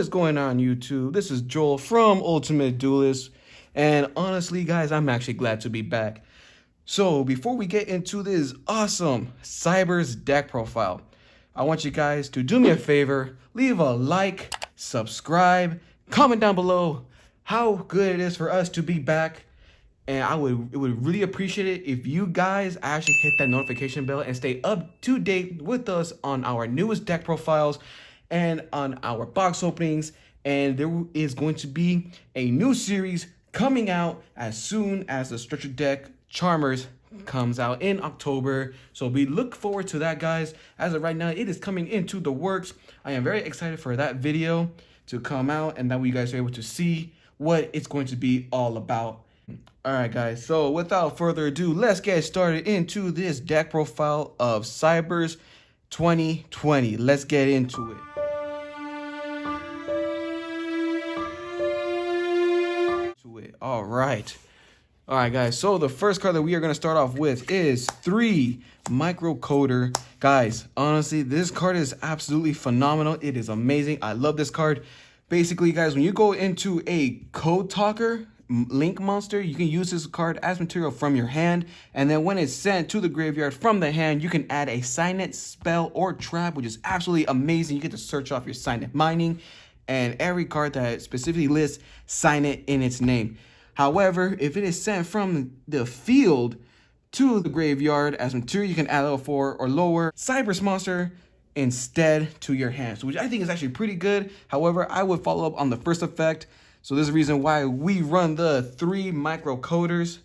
is going on, YouTube? This is Joel from Ultimate Duelist, and honestly, guys, I'm actually glad to be back. So, before we get into this awesome Cyberse deck profile, I want you guys to do me a favor, leave a like, subscribe, comment down below how good it is for us to be back. And it would really appreciate it if you guys actually hit that notification bell and stay up to date with us on our newest deck profiles and on our box openings. And there is going to be a new series coming out as soon as the Stretcher Deck Charmers comes out in October. So we look forward to that, guys. As of right now, it is coming into the works. I am very excited for that video to come out and that you guys are able to see what it's going to be all about. Alright, guys, so without further ado, let's get started into this deck profile of Cyberse 2020. Let's get into it. Alright, guys, so the first card that we are going to start off with is 3 Microcoder. Guys, honestly, this card is absolutely phenomenal. It is amazing. I love this card. Basically, guys, when you go into a Code Talker Link monster, you can use this card as material from your hand, and then when it's sent to the graveyard from the hand, you can add a Signet spell or trap, which is absolutely amazing. You get to search off your Signet mining and every card that specifically lists Signet in its name. However, if it is sent from the field to the graveyard as material, you can add level 4 or lower Cyberse monster instead to your hand, which I think is actually pretty good. However, I would follow up on the first effect. So this is the reason why we run the 3 Microcoders.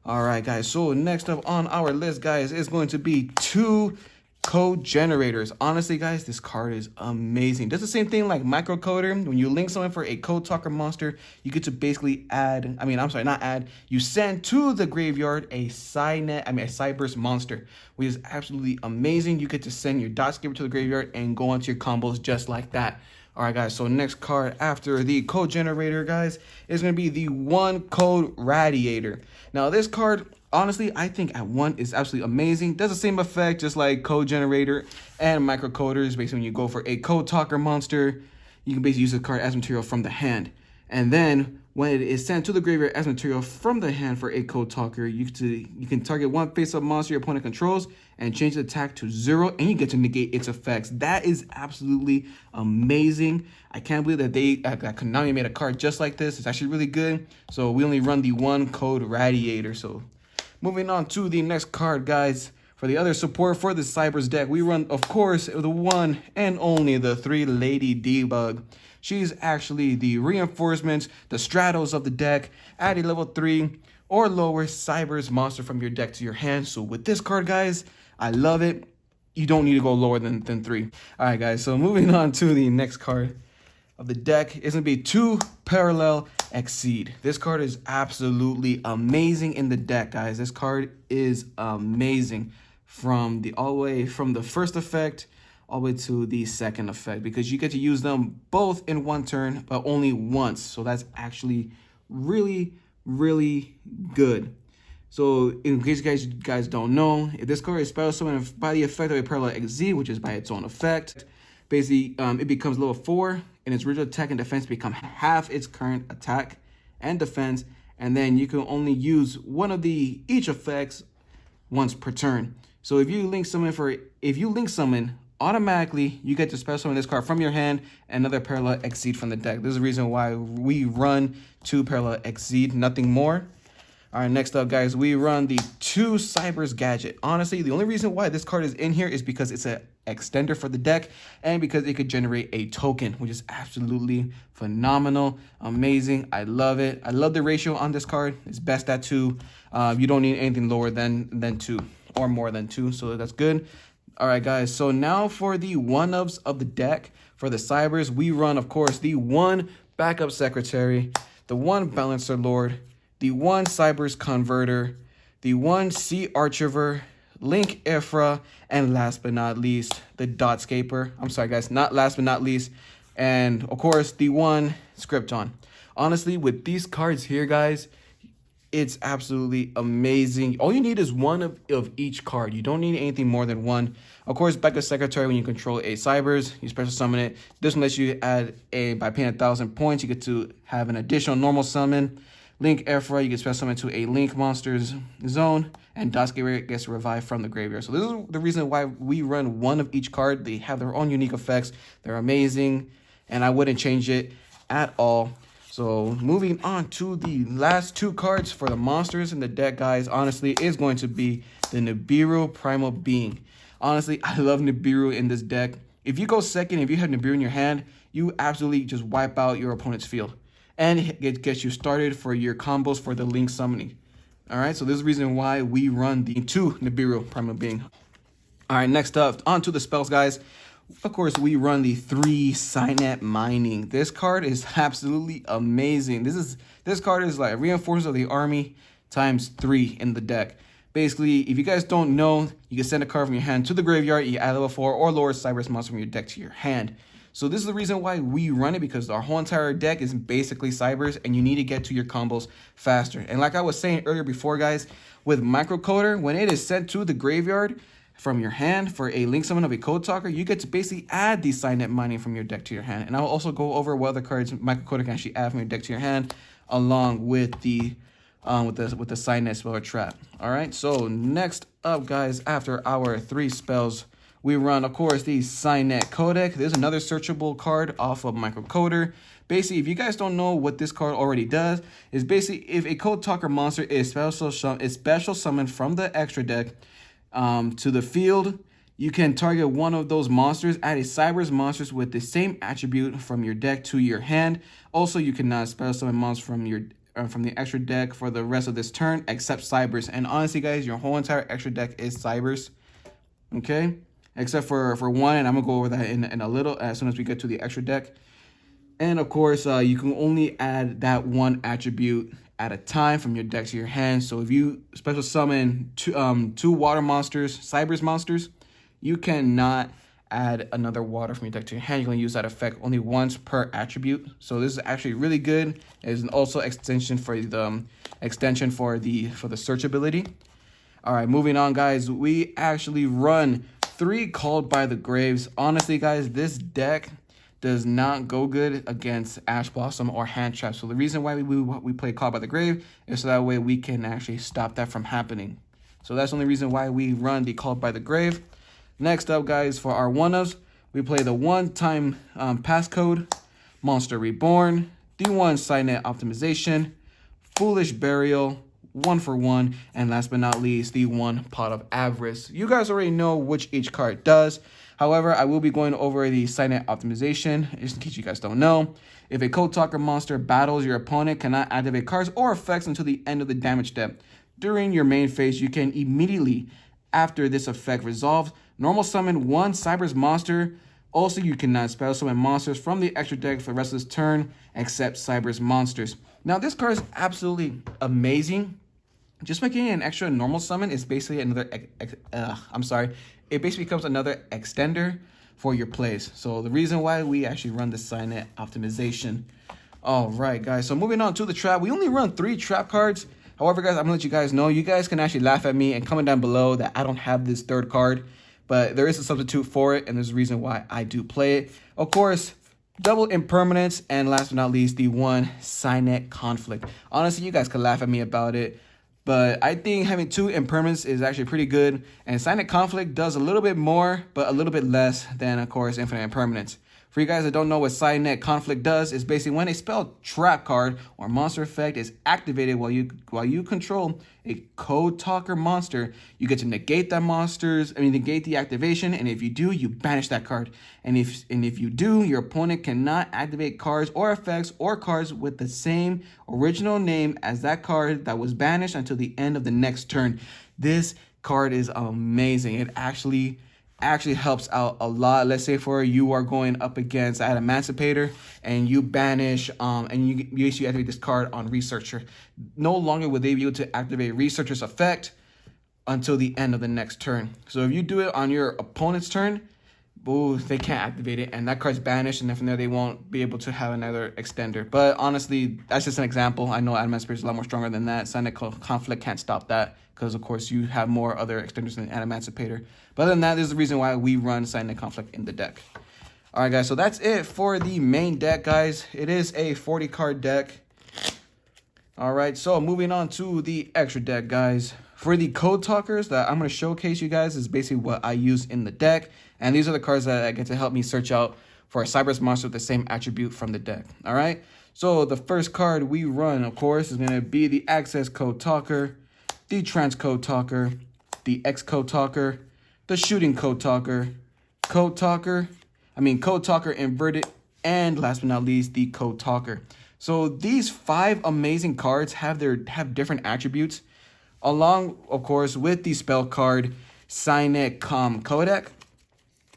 Alright, guys, so next up on our list, guys, is going to be 2 Code Generators. Honestly, guys, this card is amazing. Does the same thing like Microcoder. When you link someone for a Code Talker monster, you get to basically you send to the graveyard a Cyberse monster, which is absolutely amazing. You get to send your dot skipper to the graveyard and go onto your combos just like that. Alright, guys, so next card after the Code Generator, guys, is going to be the 1 Code Radiator. Now, this card, honestly, I think at 1 is absolutely amazing. Does the same effect just like Code Generator and Microcoders. Basically, when you go for a Code Talker monster, you can basically use the card as material from the hand. And then, when it is sent to the graveyard as material from the hand for a Code Talker, you can target 1 face-up monster your opponent controls and change the attack to 0, and you get to negate its effects. That is absolutely amazing. I can't believe that that Konami made a card just like this. It's actually really good. So we only run the 1 Code Radiator. So moving on to the next card, guys. For the other support for the Cyberse deck, we run, of course, the one and only the 3 Lady Debug. She's actually the reinforcements, the Stratos of the deck. Add a level 3 or lower Cyberse monster from your deck to your hand. So with this card, guys, I love it. You don't need to go lower than 3. All right, guys, so moving on to the next card of the deck is going to be 2 Parallel Exceed. This card is absolutely amazing in the deck, guys. This card is amazing all the way from the first effect all the way to the second effect, because you get to use them both in 1 turn, but only once. So that's actually really, really good. So in case you guys don't know, if this card is special summoned by the effect of a Parallel Exceed, which is by its own effect, basically it becomes level 4, and its original attack and defense become half its current attack and defense, and then you can only use one of each effects once per turn. So if you link summon, automatically you get to special summon this card from your hand and another Parallel Exceed from the deck. This is the reason why we run 2 Parallel Exceed, nothing more. All right, next up, guys, we run the 2 Cyberse Gadget. Honestly, the only reason why this card is in here is because it's an extender for the deck and because it could generate a token, which is absolutely phenomenal, amazing. I love it. I love the ratio on this card. It's best at 2. You don't need anything lower than 2 or more than 2, so that's good. All right, guys, so now for the one-ups of the deck for the Cyberse, we run, of course, the 1 Backup Secretary, the 1 Balancer Lord, the 1 Cyberse Converter, the 1 Sea Archiver, Link Ifra, and last but not least, the Dotscaper. I'm sorry, guys, not last but not least, and of course, the 1 Scripton. Honestly, with these cards here, guys, It's absolutely amazing. All you need is one of each card. You don't need anything more than one. Of course, back to Secretary, when you control a Cyberse, you special summon it. This one lets you add by paying 1,000 points, you get to have an additional normal summon. Link Airfry, you get special summon to a Link Monsters zone, and Dasuke gets revived from the graveyard. So this is the reason why we run one of each card. They have their own unique effects. They're amazing, and I wouldn't change it at all. So moving on to the last two cards for the monsters in the deck, guys, honestly, is going to be the Nibiru Primal Being. Honestly, I love Nibiru in this deck. If you go second, if you have Nibiru in your hand, you absolutely just wipe out your opponent's field. And it gets you started for your combos for the Link summoning. All right, so this is the reason why we run the 2 Nibiru Primal Being. All right, next up, on to the spells, guys. Of course, we run the 3 Signet Mining. This card is absolutely amazing. This card is like Reinforcements of the Army times 3 in the deck. Basically, if you guys don't know, you can send a card from your hand to the graveyard, you add level 4 or lower Cyberse monster from your deck to your hand. So this is the reason why we run it, because our whole entire deck is basically Cyberse, and you need to get to your combos faster. And like I was saying earlier before, guys, with Microcoder, when it is sent to the graveyard from your hand for a Link summon of a Code Talker, you get to basically add the Signet Mining from your deck to your hand. And I'll also go over what other cards Microcoder can actually add from your deck to your hand, along with the Signet spell or trap. All right, so next up, guys, after our 3 spells, we run, of course, the Signet Codec. There's another searchable card off of Microcoder. Basically, if you guys don't know what this card already does, is basically if a Code Talker monster is special summoned from the extra deck to the field, you can target one of those monsters, add a Cyberse monsters with the same attribute from your deck to your hand. Also, you cannot special summon monsters from the extra deck for the rest of this turn, except Cyberse. And honestly, guys, your whole entire extra deck is Cyberse. Okay? Except for one, and I'm gonna go over that in a little as soon as we get to the extra deck. And of course, you can only add that one attribute at a time from your deck to your hand. So if you special summon two water monsters, Cyberse monsters, you cannot add another water from your deck to your hand. You're gonna use that effect only once per attribute. So this is actually really good. It's also extension for the search ability. All right, moving on, guys. We actually run 3 Called by the Graves. Honestly, guys, this deck does not go good against Ash Blossom or Hand Trap. So the reason why we play Called by the Grave is so that way we can actually stop that from happening. So that's the only reason why we run the Called by the Grave. Next up, guys, for our one-ups, we play the 1-time passcode, Monster Reborn, D1 Signet Optimization, Foolish Burial, 1-for-1, and last but not least, the 1 Pot of Avarice. You guys already know which each card does. However, I will be going over the Signet Optimization, just in case you guys don't know. If a Code Talker monster battles your opponent, cannot activate cards or effects until the end of the damage step. During your main phase, you can immediately, after this effect resolves, normal summon 1 Cyberse monster. Also, you cannot special summon monsters from the extra deck for the rest of this turn, except Cyberse monsters. Now, this card is absolutely amazing. Just making an extra normal summon is basically another, it basically becomes another extender for your plays. So the reason why we actually run the Signet Optimization. All right, guys, so moving on to the trap. We only run 3 trap cards. However, guys, I'm gonna let you guys know, you guys can actually laugh at me and comment down below that I don't have this 3rd card, but there is a substitute for it, and there's a reason why I do play it. Of course, double Impermanence, and last but not least, the 1 Signet Conflict. Honestly, you guys can laugh at me about it, but I think having 2 Impermanence is actually pretty good, and Signet Conflict does a little bit more, but a little bit less than, of course, Infinite Impermanence. For you guys that don't know what Signet Conflict does, is basically when a spell trap card or monster effect is activated while you control a Code Talker monster, you get to negate negate the activation, and if you do, you banish that card. And if you do, your opponent cannot activate cards or effects or cards with the same original name as that card that was banished until the end of the next turn. This card is amazing. It actually helps out a lot. Let's say for you are going up against Emancipator and you banish and you basically activate this card on Researcher. No longer will they be able to activate Researcher's effect until the end of the next turn. So if you do it on your opponent's turn, ooh, they can't activate it, and that card's banished, and then from there they won't be able to have another extender. But honestly, that's just an example. I know Adamant Spirit is a lot more stronger than that. Silent Conflict can't stop that because, of course, you have more other extenders than Emancipator. But other than that, there's the reason why we run Silent Conflict in the deck. All right, guys, so that's it for the main deck, guys. It is a 40-card deck. All right, so moving on to the extra deck, guys. For the Code Talkers that I'm going to showcase you guys is basically what I use in the deck. And these are the cards that get to help me search out for a Cyberse monster with the same attribute from the deck. All right, so the first card we run, of course, is going to be the Access Code Talker, the Trans Code Talker, the X Code Talker, the Shooting Code Talker, Code Talker Inverted, and last but not least, the Code Talker. So these 5 amazing cards have different attributes, along, of course, with the spell card Signet Codec.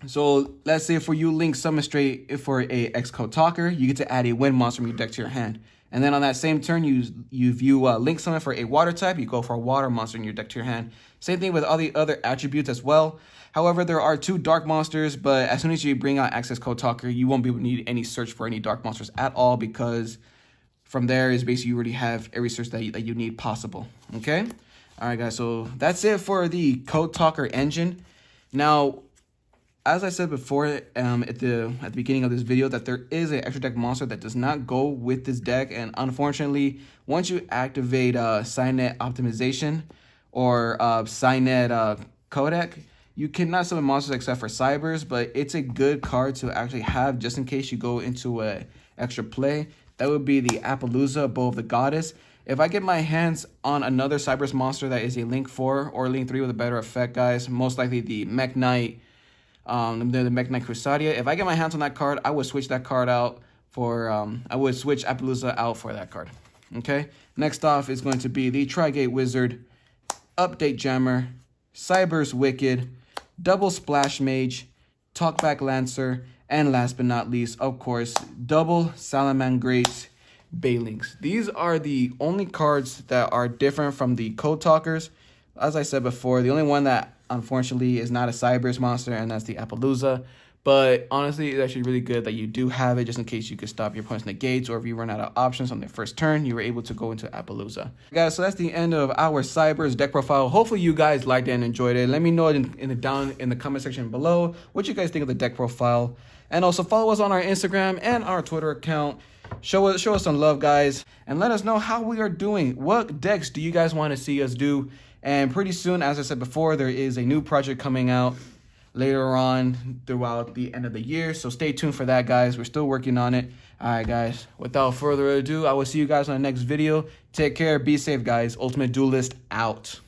So let's say for you Link Summon Straight for a X Code Talker, you get to add a wind monster from your deck to your hand. And then on that same turn, you view Link Summon for a water type, you go for a water monster in your deck to your hand. Same thing with all the other attributes as well. However, there are 2 dark monsters, but as soon as you bring out Access Code Talker, you won't be able to need any search for any dark monsters at all, because from there is basically you already have every search that you need possible. Okay? All right, guys, so that's it for the Code Talker engine. Now, as I said before at the beginning of this video, that there is an extra deck monster that does not go with this deck, and unfortunately, once you activate Signet Optimization or Signet Codec, you cannot summon monsters except for Cyberse, but it's a good card to actually have just in case you go into a extra play. That would be the Appaloosa, Bow of the Goddess. If I get my hands on another Cyberse monster that is a Link 4 or Link 3 with a better effect, guys, most likely the Mech Knight, the Mech Knight Crusadia. If I get my hands on that card, I would switch that card out for, I would switch Appaloosa out for that card. Okay? Next off is going to be the Trigate Wizard, Update Jammer, Cyberse Wicked, Double Splash Mage, Talkback Lancer, and last but not least, of course, Double Salamangreat Bailings. These are the only cards that are different from the Code Talkers. As I said before, the only one that unfortunately is not a Cyberse monster, and that's the Appaloosa. But honestly, it's actually really good that you do have it, just in case you could stop your opponent's negates, or if you run out of options on their first turn, you were able to go into Appaloosa. Guys, so that's the end of our Cyberse deck profile. Hopefully you guys liked it and enjoyed it. Let me know down in the comment section below what you guys think of the deck profile. And also follow us on our Instagram and our Twitter account. Show us some love, guys, and let us know how we are doing. What decks do you guys want to see us do? And pretty soon, as I said before, there is a new project coming out later on throughout the end of the year. So stay tuned for that, guys. We're still working on it. All right, guys. Without further ado, I will see you guys on the next video. Take care. Be safe, guys. Ultimate Duelist out.